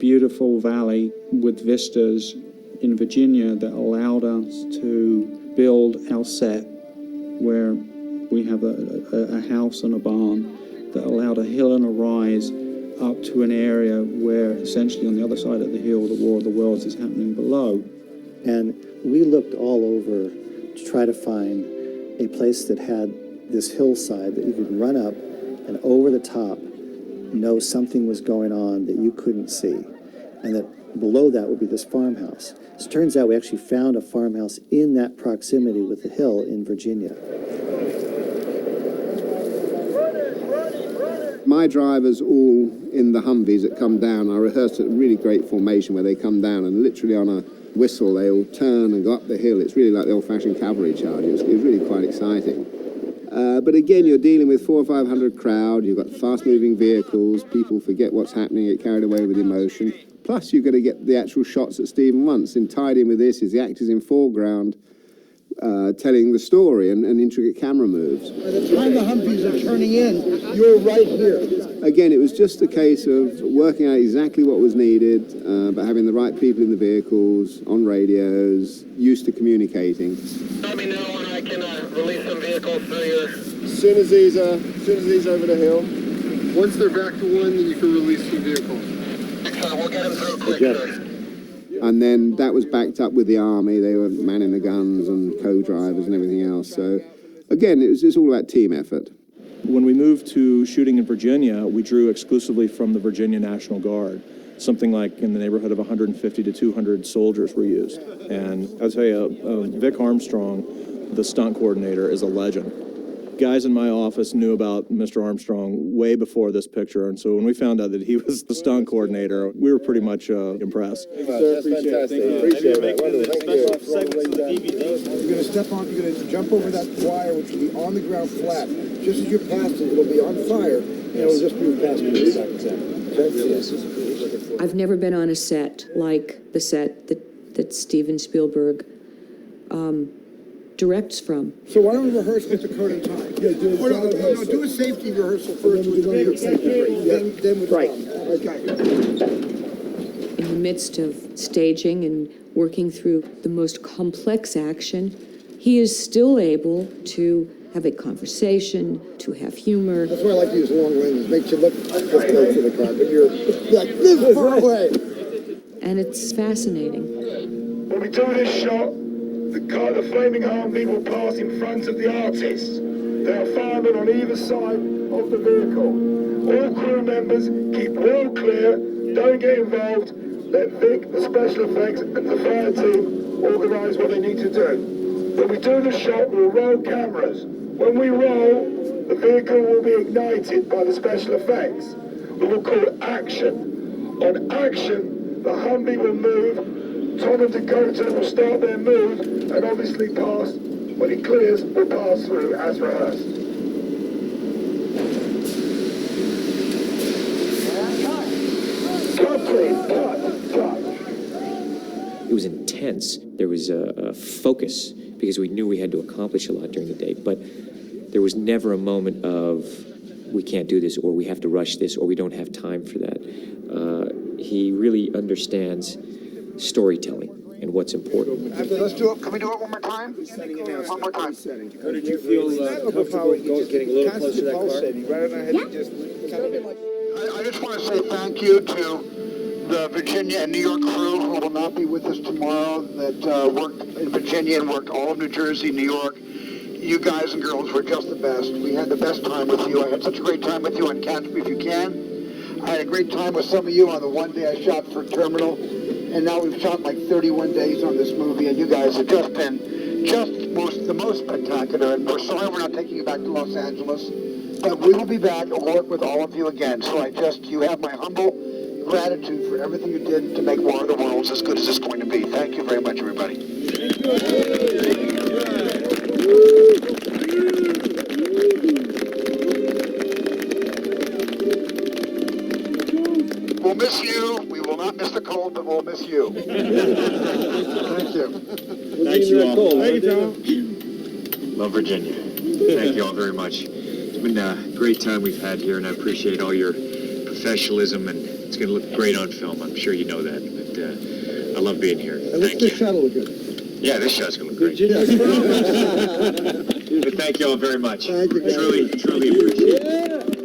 beautiful valley with vistas in Virginia that allowed us to build our set, where we have a house and a barn that allowed a hill and a rise up to an area where essentially on the other side of the hill the War of the Worlds is happening below. And we looked all over to try to find a place that had this hillside that you could run up and over the top know something was going on that you couldn't see, and that below that would be this farmhouse. So it turns out we actually found a farmhouse in that proximity with the hill in Virginia. My drivers all in the Humvees that come down, I rehearsed at a really great formation where they come down and literally on a whistle they all turn and go up the hill. It's really like the old-fashioned cavalry charges. It's really quite exciting. But again, you're dealing with 400 or 500 crowd, you've got fast-moving vehicles, people forget what's happening, get carried away with emotion. Plus, you've got to get the actual shots that Stephen wants. And tied in with this is the actors in foreground telling the story and intricate camera moves. By the time the Humvees are turning in, you're right here. Again, it was just a case of working out exactly what was needed, but having the right people in the vehicles, on radios, used to communicating. Let me know when I can release some vehicles through your... As soon as he's over the hill. Once they're back to one, then you can release some vehicles. Excellent, we'll get them through quick, sir. And then that was backed up with the army. They were manning the guns and co-drivers and everything else. So again, it's all about team effort. When we moved to shooting in Virginia, we drew exclusively from the Virginia National Guard. Something like in the neighborhood of 150 to 200 soldiers were used. And I'll tell you, Vic Armstrong, the stunt coordinator, is a legend. Guys in my office knew about Mr. Armstrong way before this picture, and so when we found out that he was the stunt coordinator, we were pretty much impressed. That's fantastic. Appreciate it. Thank you. You're going to step on, you're going to jump over that wire, which will be on the ground flat. Just as you pass it, it'll be on fire, and it'll just be past you. I've never been on a set like the set that Steven Spielberg directs from. So why don't we rehearse with the current time? Yeah, do a safety rehearsal first with the New York safety. Then with the In the midst of staging and working through the most complex action, he is still able to have a conversation, to have humor. That's why I like to use long lenses. Makes you look this close to the car, but you're like this far away. And it's fascinating. When we do this shot, the flaming Humvee will pass in front of the artists. There are firemen on either side of the vehicle. All crew members keep well clear, don't get involved. Let Vic, the special effects, and the fire team organise what they need to do. When we do the shot, we'll roll cameras. When we roll, the vehicle will be ignited by the special effects. We will call action. On action, the Humvee will move. Tom and Dakota will start their move and obviously pass. When it clears, we'll pass through as rehearsed. Cut, please. Cut. It was intense. There was a focus because we knew we had to accomplish a lot during the day, but there was never a moment of we can't do this or we have to rush this or we don't have time for that. He really understands storytelling and what's important. Let's do it. Can we do it one more time? One more time. How did you feel comfortable getting a little closer to that car? I just want to say thank you to the Virginia and New York crew who will not be with us tomorrow that worked in Virginia and worked all of New Jersey, New York. You guys and girls were just the best. We had the best time with you. I had such a great time with you on Catch Me If You Can. I had a great time with some of you on the one day I shot for Terminal. And now we've shot like 31 days on this movie, and you guys have just been the most spectacular. And we're sorry we're not taking you back to Los Angeles, but we will be back and work with all of you again. So you have my humble gratitude for everything you did to make War of the Worlds as good as it's going to be. Thank you very much, everybody. We'll miss you. We will not miss the cold, but we'll miss you. Thank you. Thanks you all. Thank you, Tom. Love Virginia. Thank you all very much. It's been a great time we've had here, and I appreciate all your professionalism, and it's going to look great on film. I'm sure you know that. But I love being here. Thank you. This shot will look good. Yeah, this shot's going to look great. But thank you all very much. Thank you, guys. Truly appreciate it.